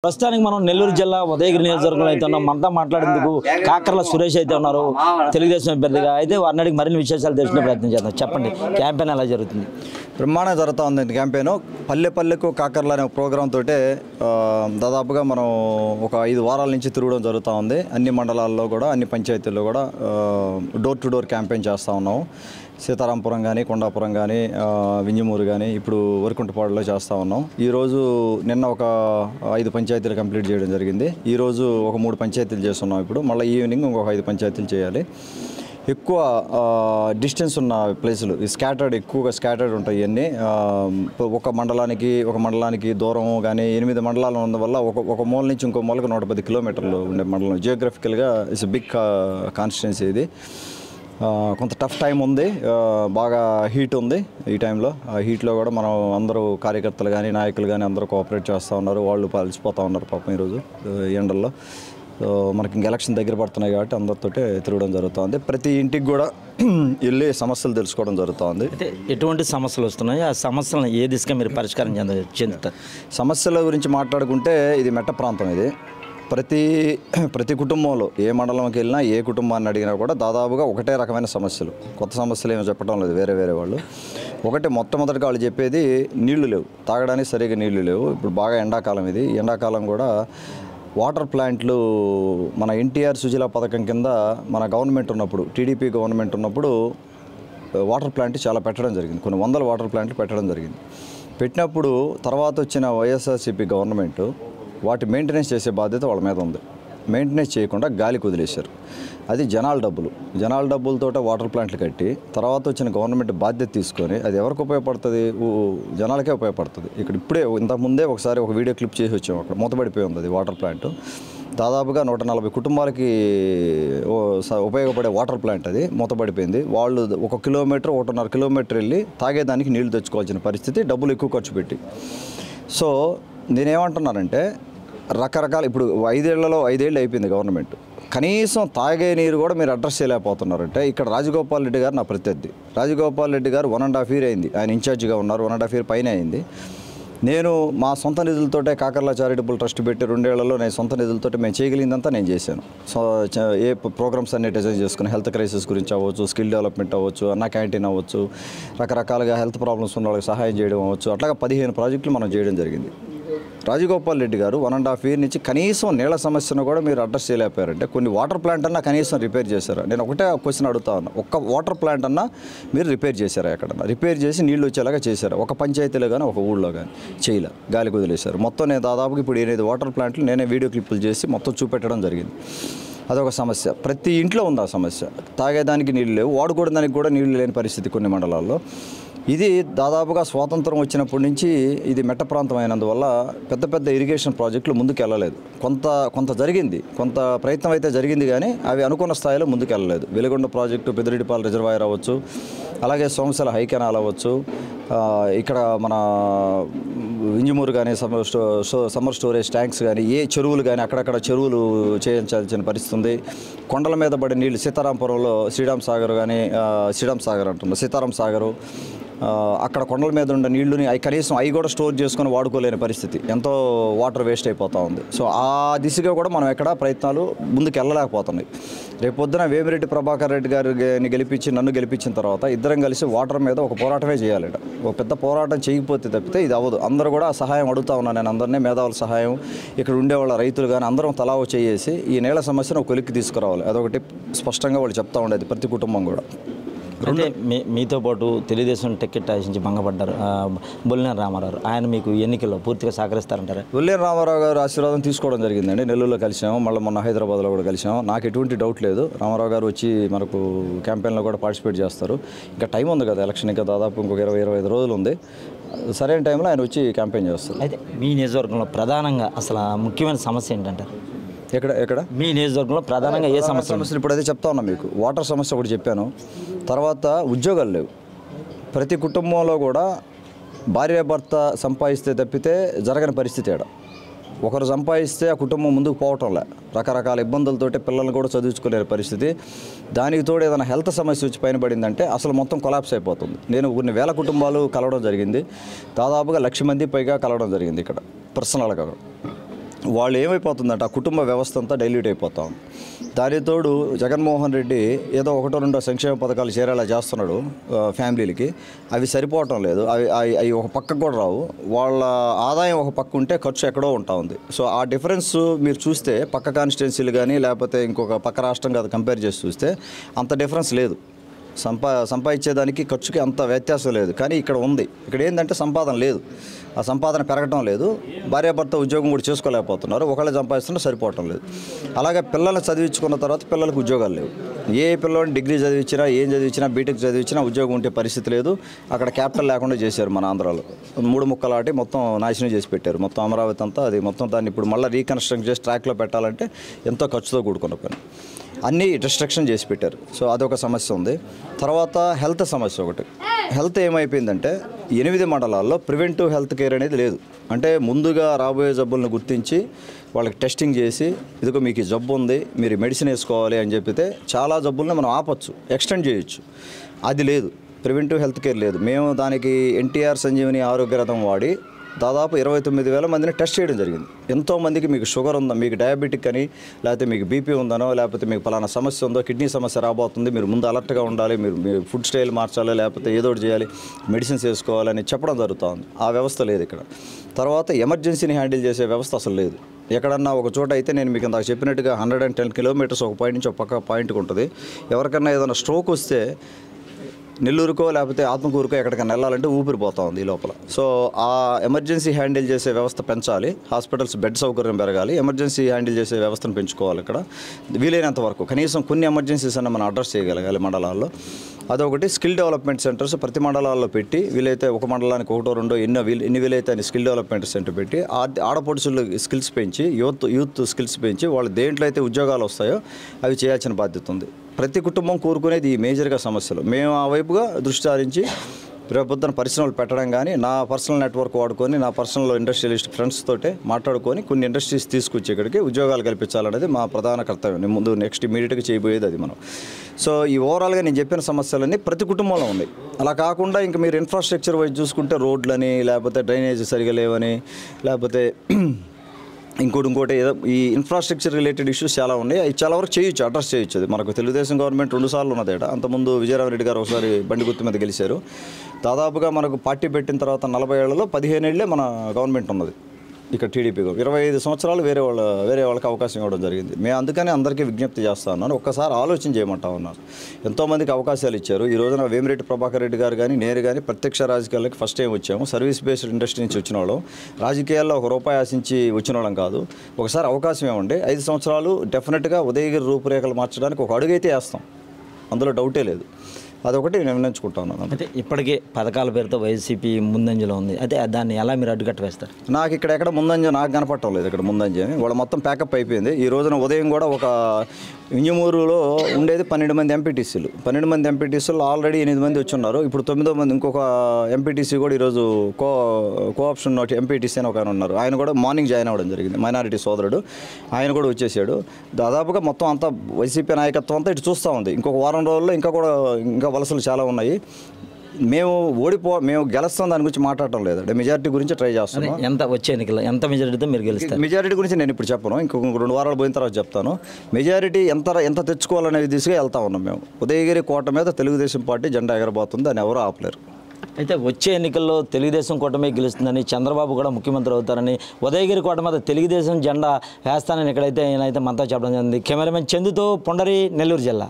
ప్రస్తుతానికి మనం నెల్లూరు జిల్లా ఉదయగిరి నియోజకవర్గంలో అయితే ఉన్నాం. మనతో మాట్లాడేందుకు కాకర్ల సురేష్ అయితే ఉన్నారు, తెలుగుదేశం అభ్యర్థిగా. అయితే వారిని అడిగి మరిన్ని విశేషాలు తెలిసిన ప్రయత్నం చేద్దాం. చెప్పండి, క్యాంపెయిన్ ఎలా జరుగుతుంది? బ్రహ్మాండంగా జరుగుతూ ఉంది క్యాంపెయిన్. పల్లె పల్లెకు కాకర్ల అనే ప్రోగ్రామ్ తోటే దాదాపుగా మనం ఒక 5 వారాల నుంచి తిరగడం జరుగుతూ ఉంది. అన్ని మండలాల్లో కూడా, అన్ని పంచాయతీల్లో కూడా డోర్ టు డోర్ క్యాంపెయిన్ చేస్తూ ఉన్నాము. సీతారాంపురం కానీ, కొండాపురం కానీ, వింజమూరు కానీ, ఇప్పుడు వరికుంటపాడులో చేస్తూ ఉన్నాం. ఈరోజు నిన్న ఒక 5 పంచాయతీలు కంప్లీట్ చేయడం జరిగింది. ఈరోజు ఒక 3 పంచాయతీలు చేస్తున్నాం. ఇప్పుడు మళ్ళీ ఈవినింగ్ ఇంకొక 5 పంచాయతీలు చేయాలి. ఎక్కువ డిస్టెన్స్ ఉన్న ప్లేసులు ఎక్కువగా స్కాటర్డ్ ఉంటాయి. ఇవన్నీ ఒక మండలానికి దూరం కానీ 8 మండలాలు ఉన్నందువల్ల ఒక మూల నుంచి ఇంకో మూలకు 110 కిలోమీటర్లు ఉండే మండలం. జియోగ్రఫికల్గా ఇట్స్ బిగ్ కాన్స్టిట్యున్సీ ఇది. కొంత టఫ్ టైం ఉంది, బాగా హీట్ ఉంది ఈ టైంలో. ఆ హీట్లో కూడా మనం అందరూ కార్యకర్తలు కానీ, నాయకులు కానీ అందరూ కోఆపరేట్ చేస్తూ ఉన్నారు. వాళ్ళు అలసిపోతూ ఉన్నారు పాపం ఈరోజు ఎండల్లో. మనకి ఇంక ఎలక్షన్ దగ్గర పడుతున్నాయి కాబట్టి అందరితో తిరగడం జరుగుతుంది. ప్రతి ఇంటికి కూడా వెళ్ళి సమస్యలు తెలుసుకోవడం జరుగుతుంది. అయితే ఎటువంటి సమస్యలు వస్తున్నాయి, ఆ సమస్యలను ఏ దిశగా మీరు పరిష్కారం చెందుతారు? సమస్యల గురించి మాట్లాడుకుంటే ఇది మెట్ట ప్రాంతం. ఇది ప్రతి కుటుంబంలో ఏ మండలంకి వెళ్ళినా, ఏ కుటుంబాన్ని అడిగినా కూడా దాదాపుగా ఒకటే రకమైన సమస్యలు. కొత్త సమస్యలు ఏమో చెప్పడం లేదు వేరే వాళ్ళు. మొట్టమొదటిగా వాళ్ళు చెప్పేది నీళ్లు లేవు, తాగడానికి సరిగ్గా నీళ్లు లేవు. ఇప్పుడు బాగా ఎండాకాలం ఇది. ఎండాకాలం కూడా వాటర్ ప్లాంట్లు మన ఎన్టీఆర్ సుజలా పథకం కింద మన గవర్నమెంట్ ఉన్నప్పుడు, టీడీపీ గవర్నమెంట్ ఉన్నప్పుడు వాటర్ ప్లాంట్ చాలా పెట్టడం జరిగింది. కొన్ని వందల వాటర్ ప్లాంట్లు పెట్టడం జరిగింది. పెట్టినప్పుడు తర్వాత వచ్చిన వైఎస్ఆర్సీపీ గవర్నమెంట్ వాటి మెయింటెనెన్స్ చేసే బాధ్యత వాళ్ళ మీద ఉంది. మెయింటెనెన్స్ చేయకుండా గాలికి వదిలేశారు. అది జనాల డబ్బులతో వాటర్ ప్లాంట్లు కట్టి తర్వాత వచ్చిన గవర్నమెంట్ బాధ్యత తీసుకొని అది ఎవరికి ఉపయోగపడుతుంది? జనాలకే ఉపయోగపడుతుంది. ఇప్పుడే ఇంతకుముందే ఒకసారి ఒక వీడియో క్లిప్ చేసి వచ్చాము. అక్కడ మూతపడిపోయి ఉంది అది వాటర్ ప్లాంట్. దాదాపుగా 140 కుటుంబాలకి ఉపయోగపడే వాటర్ ప్లాంట్ అది మూతపడిపోయింది. వాళ్ళు 1 కిలోమీటర్ 1.5 కిలోమీటర్ వెళ్ళి తాగేదానికి నీళ్లు తెచ్చుకోవాల్సిన పరిస్థితి, డబ్బులు ఎక్కువ ఖర్చు పెట్టి. సో నేనేమంటున్నానంటే రకరకాల ఇప్పుడు 5 ఏళ్ళు అయిపోయింది గవర్నమెంట్, కనీసం తాగే నీరు కూడా మీరు అడ్రస్ చేయలేకపోతున్నారంటే ఇక్కడ రాజగోపాల్ రెడ్డి గారు నా ప్రత్యర్థి. రాజగోపాల్ రెడ్డి గారు 1.5 year అయింది ఆయన ఇన్ఛార్జిగా ఉన్నారు. 1.5 year పైన అయింది. నేను మా సొంత నిధులతోటే కాకర్ల చారిటబుల్ ట్రస్ట్ పెట్టి 2 ఏళ్లలో నేను సొంత నిధులతో మేము చేయగలిగిందంతా నేను చేశాను. సో ఏ ప్రోగ్రామ్స్ అన్ని డిజైన్ చేసుకుని హెల్త్ క్రైసిస్ గురించి అవ్వచ్చు, స్కిల్ డెవలప్మెంట్ అవ్వచ్చు, అన్న క్యాంటీన్ అవ్వచ్చు, రకరకాలుగా హెల్త్ ప్రాబ్లమ్స్ ఉన్న వాళ్ళకి సహాయం చేయడం అవ్వచ్చు, అట్లాగా 15 ప్రాజెక్టులు మనం చేయడం జరిగింది. రాజగోపాల్ రెడ్డి గారు 1.5 year నుంచి కనీసం నీళ్ళ సమస్యను కూడా మీరు అడ్రస్ చేయలేకపోయారంటే కొన్ని వాటర్ ప్లాంట్ అన్నా కనీసం రిపేర్ చేశారా? నేను ఒకటే క్వశ్చన్ అడుగుతా ఉన్నా. ఒక్క వాటర్ ప్లాంట్ అన్నా మీరు రిపేర్ చేశారా? ఎక్కడన్నా రిపేర్ చేసి నీళ్ళు వచ్చేలాగా చేశారా? ఒక పంచాయతీలో కానీ, ఒక ఊళ్ళో కానీ చేయలే, గాలికి వదిలేశారు. మొత్తం నేను దాదాపుగా ఇప్పుడు 8 వాటర్ ప్లాంట్లు నేనే వీడియో క్లిప్పులు చేసి మొత్తం చూపెట్టడం జరిగింది. అదొక సమస్య. ప్రతి ఇంట్లో ఉంది ఆ సమస్య. తాగేదానికి నీళ్ళు లేవు, వాడుకోవడానికి కూడా నీళ్లు లేని పరిస్థితి కొన్ని మండలాల్లో. ఇది దాదాపుగా స్వాతంత్రం వచ్చినప్పటి నుంచి ఇది మెట్ట ప్రాంతం అయినందువల్ల పెద్ద ఇరిగేషన్ ప్రాజెక్టులు ముందుకు వెళ్ళలేదు. కొంత జరిగింది, కొంత ప్రయత్నం అయితే జరిగింది, కానీ అవి అనుకున్న స్థాయిలో ముందుకు వెళ్ళలేదు. వెలుగొండ ప్రాజెక్టు, పెద్దిరెడ్డిపాలెం రిజర్వాయర్ అవ్వచ్చు, అలాగే సోమశల హైకెనాల్ అవ్వచ్చు, ఇక్కడ మన వింజమూరు కానీ సమ్మర్ స్టోరేజ్ ట్యాంక్స్ కానీ, ఏ చెరువులు కానీ అక్కడక్కడ చెరువులు చేయించాల్సిన పరిస్థితి ఉంది. కొండల మీద పడే నీళ్ళు సీతారాంపురంలో సీతారాం సాగరు అక్కడ కొండల మీద ఉన్న నీళ్లుని కనీసం అవి కూడా స్టోర్ చేసుకొని వాడుకోలేని పరిస్థితి, ఎంతో వాటర్ వేస్ట్ అయిపోతూ ఉంది. సో ఆ దిశగా కూడా మనం ఎక్కడ ప్రయత్నాలు ముందుకు వెళ్ళలేకపోతున్నాయి. రేపొద్దున వేమిరెడ్డి ప్రభాకర్ రెడ్డి గారిని నన్ను గెలిపించిన తర్వాత ఇద్దరం కలిసి వాటర్ మీద ఒక పోరాటమే చేయాలి. ఒక పెద్ద పోరాటం చేయకపోతే తప్పితే ఇది అవ్వదు. అందరూ కూడా సహాయం అడుగుతూ ఉన్నాను నేను అందరినీ, మేధావుల సహాయం, ఇక్కడ ఉండేవాళ్ళ రైతులు కానీ అందరం తలా చేసి ఈ నీళ్ళ సమస్యను ఒక కొలిక్కి తీసుకురావాలి. అదొకటి స్పష్టంగా వాళ్ళు చెప్తా ఉండేది ప్రతి కుటుంబం కూడా. అంటే మీతో పాటు తెలుగుదేశం టికెట్ ఆశించి భంగపడ్డారు బొల్లినేని రామారావు. ఆయన మీకు ఎన్నికల్లో పూర్తిగా సహకరిస్తారంటారా? బొల్లినేని రామారావు గారు ఆశీర్వాదం తీసుకోవడం జరిగిందండి. నెల్లూరులో కలిసాము, మళ్ళీ మొన్న హైదరాబాద్లో కూడా కలిసాము. నాకు ఎటువంటి డౌట్ లేదు, రామారావు గారు వచ్చి మనకు క్యాంపెయిన్లో కూడా పార్టిసిపేట్ చేస్తారు. ఇంకా టైం ఉంది కదా, ఎలక్షన్ ఇంకా దాదాపు ఇంకొక 20-25 రోజులు ఉంది. సరైన టైంలో ఆయన వచ్చి క్యాంపెయిన్ చేస్తారు. అయితే మీ నియోజకవర్గంలో ప్రధానంగా అసలు ముఖ్యమైన సమస్య ఏంటంటారు? ఎక్కడ మీ నియోజకవర్గంలో ప్రధానంగా ఏ సమస్యలు? ఇప్పుడు అదే చెప్తా ఉన్నా మీకు. వాటర్ సమస్య ఒకటి చెప్పాను. తర్వాత ఉద్యోగాలు లేవు. ప్రతి కుటుంబంలో కూడా భార్యాభర్త సంపాదిస్తే తప్పితే జరగని పరిస్థితి. ఒకరు సంపాదిస్తే ఆ కుటుంబం ముందుకు పోవటంలే, రకరకాల ఇబ్బందులతోటి పిల్లల్ని కూడా చదివించుకునే పరిస్థితి. దానికి తోడు ఏదైనా హెల్త్ సమస్య వచ్చి పైన పడిందంటే అసలు మొత్తం కొలాప్స్ అయిపోతుంది. నేను కొన్ని వేల కుటుంబాలు కలవడం జరిగింది, దాదాపుగా 1,00,000 మంది పైగా కలవడం జరిగింది ఇక్కడ పర్సనల్గా. వాళ్ళు ఏమైపోతుందంటే ఆ కుటుంబ వ్యవస్థ అంతా డైల్యూట్ అయిపోతాం. దానితోడు జగన్మోహన్ రెడ్డి ఏదో ఒకటో రెండో సంక్షేమ పథకాలు చేరేలా చేస్తున్నాడు ఫ్యామిలీలకి, అవి సరిపోవటం లేదు. అవి ఒక పక్కకు కూడా రావు. వాళ్ళ ఆదాయం ఒక పక్క ఉంటే ఖర్చు ఎక్కడో ఉంటా ఉంది. సో ఆ డిఫరెన్స్ మీరు చూస్తే పక్క కాన్స్టిట్యున్సీలు కానీ లేకపోతే ఇంకొక పక్క రాష్ట్రం కాదు కంపేర్ చేసి చూస్తే అంత డిఫరెన్స్ లేదు. సంపాదించేదానికి ఖర్చుకి అంత వ్యత్యాసం లేదు. కానీ ఇక్కడ ఉంది. ఇక్కడ ఏంటంటే సంపాదన లేదు, ఆ సంపాదన పెరగటం లేదు. భార్యాభర్త ఉద్యోగం కూడా చేసుకోలేకపోతున్నారు. ఒకళ్ళే సంపాదిస్తున్నా సరిపోవటం లేదు. అలాగే పిల్లల్ని చదివించుకున్న తర్వాత పిల్లలకు ఉద్యోగాలు లేవు. ఏ పిల్లల్ని డిగ్రీ చదివించినా ఏం చదివించినా బీటెక్ చదివించినా ఉద్యోగం ఉంటే పరిస్థితి లేదు. అక్కడ క్యాపిటల్ లేకుండా చేశారు మన ఆంధ్రాలో. 3 ముక్కలాటి మొత్తం నాశనం చేసి పెట్టారు. మొత్తం అమరావతి అంతా అది మొత్తం దాన్ని ఇప్పుడు మళ్ళీ రీకన్స్ట్రక్ట్ చేసి ట్రాక్లో పెట్టాలంటే ఎంతో ఖర్చుతో కూడుకున్న పని. అన్నీ డిస్ట్రక్షన్ చేసి పెట్టారు. సో అదొక సమస్య ఉంది. తర్వాత హెల్త్ సమస్య ఒకటి. హెల్త్ ఏమైపోయిందంటే 8 మండలాల్లో ప్రివెంటివ్ హెల్త్ కేర్ అనేది లేదు. అంటే ముందుగా రాబోయే జబ్బులను గుర్తించి వాళ్ళకి టెస్టింగ్ చేసి ఇదిగో మీకు ఈ జబ్బు ఉంది, మీరు మెడిసిన్ వేసుకోవాలి అని చెప్పితే చాలా జబ్బుల్ని మనం ఆపచ్చు, ఎక్స్టెండ్ చేయొచ్చు. అది లేదు, ప్రివెంటివ్ హెల్త్ కేర్ లేదు. మేము దానికి ఎన్టీఆర్ సంజీవని ఆరోగ్య రథం వాడి దాదాపు 29,000 మందిని టెస్ట్ చేయడం జరిగింది. ఎంతోమందికి మీకు షుగర్ ఉందా, మీకు డయాబెటిక్ అని, లేకపోతే మీకు బీపీ ఉందనో, లేకపోతే మీకు పలానా సమస్య ఉందో, కిడ్నీ సమస్య రాబోతుంది, మీరు ముందు అలర్ట్గా ఉండాలి, మీరు ఫుడ్ స్టైల్ మార్చాలి, లేకపోతే ఏదో ఒకటి చేయాలి, మెడిసిన్స్ వేసుకోవాలని చెప్పడం జరుగుతుంది. ఆ వ్యవస్థ లేదు ఇక్కడ. తర్వాత ఎమర్జెన్సీని హ్యాండిల్ చేసే వ్యవస్థ అసలు లేదు. ఎక్కడన్నా ఒక చోట అయితే నేను మీకు ఇందాక చెప్పినట్టుగా 110 కిలోమీటర్స్ ఒక పాయింట్ నుంచి ఒక పక్క పాయింట్కి ఉంటుంది. ఎవరికన్నా ఏదైనా స్ట్రోక్ వస్తే నెల్లూరుకో లేకపోతే ఆత్మకూరుకో ఎక్కడికైనా వెళ్ళాలంటే ఊపిరిపోతూ ఉంది ఈ లోపల. సో ఆ ఎమర్జెన్సీ హ్యాండిల్ చేసే వ్యవస్థ పెంచాలి. హాస్పిటల్స్ బెడ్ సౌకర్యం పెరగాలి. ఎమర్జెన్సీ హ్యాండిల్ చేసే వ్యవస్థను పెంచుకోవాలి. ఇక్కడ వీలైనంత వరకు కనీసం కొన్ని ఎమర్జెన్సీస్ అన్న మనం అడ్రస్ చేయగలగాలి మండలాల్లో. అదొకటి. స్కిల్ డెవలప్మెంట్ సెంటర్స్ ప్రతి మండలాల్లో పెట్టి వీలైతే ఒక మండలానికి ఒకటో రెండో ఎన్ని వీలైతే అని స్కిల్ డెవలప్మెంట్ సెంటర్ పెట్టి ఆడపడుచులు స్కిల్స్ పెంచి యూత్ స్కిల్స్ పెంచి వాళ్ళు దేంట్లో అయితే ఉద్యోగాలు వస్తాయో అవి చేయాల్సిన బాధ్యత ఉంది. ప్రతి కుటుంబం కోరుకునేది ఈ మేజర్గా సమస్యలు. మేము ఆ వైపుగా దృష్టి సారించి రేపొద్దున పరిశ్రమలు పెట్టడం కానీ, నా పర్సనల్ నెట్వర్క్ వాడుకొని, నా పర్సనల్ ఇండస్ట్రియలిస్ట్ ఫ్రెండ్స్ తోటే మాట్లాడుకొని కొన్ని ఇండస్ట్రీస్ తీసుకొచ్చి ఇక్కడికి ఉద్యోగాలు కల్పించాలనేది మా ప్రధాన కర్తవ్యం. ముందు నెక్స్ట్ ఇమీడియట్గా చేయబోయేది అది మనం. సో ఈ ఓవరాల్గా నేను చెప్పిన సమస్యలన్నీ ప్రతి కుటుంబంలో ఉన్నాయి. అలా కాకుండా ఇంకా మీరు ఇన్ఫ్రాస్ట్రక్చర్ వైజ్ చూసుకుంటే రోడ్లని, లేకపోతే డ్రైనేజ్ సరిగా లేవని, లేకపోతే ఇంకోటి ఏదో ఈ ఇన్ఫ్రాస్ట్రక్చర్ రిలేటెడ్ ఇష్యూస్ చాలా ఉన్నాయి. అవి చాలా వరకు చేయొచ్చు, అడ్రస్ చేయొచ్చు. అది మనకు తెలుగుదేశం గవర్నమెంట్ 2 సార్లు ఉన్నదేట. అంతకుముందు విజయరామరెడ్డి గారు ఒకసారి బండి గుర్తు మీద గెలిచారు. దాదాపుగా మనకు పార్టీ పెట్టిన తర్వాత 40 ఏళ్లలో 15 ఏళ్లే మన గవర్నమెంట్ ఉన్నది. ఇక్కడ టీడీపీ 25 సంవత్సరాలు వేరే వాళ్ళకి అవకాశం ఇవ్వడం జరిగింది. మేము అందుకని అందరికీ విజ్ఞప్తి చేస్తా ఉన్నాను, ఒక్కసారి ఆలోచన చేయమంటా ఉన్నారు. ఎంతోమందికి అవకాశాలు ఇచ్చారు. ఈ రోజున వేమిరెడ్డి ప్రభాకర్ రెడ్డి గారు కానీ నేను కానీ ప్రత్యక్ష రాజకీయాలకి ఫస్ట్ టైం వచ్చాము. సర్వీస్ బేస్డ్ ఇండస్ట్రీ నుంచి వచ్చిన వాళ్ళం, రాజకీయాల్లో ₹1 ఆశించి వచ్చిన వాళ్ళం కాదు. ఒకసారి అవకాశం ఇవ్వండి. 5 సంవత్సరాలు డెఫినెట్గా ఉదయగిరి రూపురేఖలు మార్చడానికి ఒక అడుగైతే వేస్తాం, అందులో డౌటే లేదు. అదొకటి నేను నిర్ణయించుకుంటాను. అయితే ఇప్పటికే పథకాల పేరుతో వైసీపీ ముందంజలో ఉంది. అయితే దాన్ని ఎలా మీరు అడ్డుకట్ట వేస్తారు? నాకు ఇక్కడ ఎక్కడ ముందంజ నాకు కనపడటం లేదు. ఇక్కడ ముందంజ అని వాళ్ళు మొత్తం ప్యాకప్ అయిపోయింది. ఈ రోజున ఉదయం కూడా ఒక వింజమూరులో ఉండేది 12 మంది ఎంపీటీసీలు. 12 మంది ఎంపీటీసీలు ఆల్రెడీ 8 మంది వచ్చి ఉన్నారు. ఇప్పుడు 9వ మంది ఇంకొక ఎంపీటీసీ కూడా ఈరోజు కోఆప్షన్ ఎంపీటీసీ అని ఒక ఆయన ఉన్నారు. ఆయన కూడా మార్నింగ్ జాయిన్ అవ్వడం జరిగింది. మైనారిటీ సోదరుడు ఆయన కూడా వచ్చేసాడు. దాదాపుగా మొత్తం అంతా వైసీపీ నాయకత్వం అంతా ఇటు చూస్తూ ఉంది. ఇంకొక వారం రోజుల్లో ఇంకా వలసలు చాలా ఉన్నాయి. మేము గెలుస్తాం, దాని గురించి మాట్లాడటం లేదు. మెజారిటీ గురించి ట్రై చేస్తున్నాం. ఎంత వచ్చే ఎన్నికల్లో ఎంత మెజారిటీతో మీరు గెలుస్తారు? మెజారిటీ గురించి నేను ఇప్పుడు చెప్పను, ఇంకొక 2 వారాలు పోయిన తర్వాత చెప్తాను. మెజారిటీ ఎంత తెచ్చుకోవాలనే దిశగా వెళ్తా ఉన్నాం. మేము ఉదయగిరి కోట మీద తెలుగుదేశం పార్టీ జెండా ఎగరబోతుంది, దాన్ని ఎవరూ ఆపలేరు. అయితే వచ్చే ఎన్నికల్లో తెలుగుదేశం కూటమి గెలుస్తుందని, చంద్రబాబు కూడా ముఖ్యమంత్రి అవుతారని, ఉదయగిరి కోట మీద తెలుగుదేశం జెండా వేస్తానని ఎక్కడైతే ఈయనైతే మనతో చెప్పడం జరిగింది. కెమెరామెన్ చందుతో పొండరి, నెల్లూరు జిల్లా.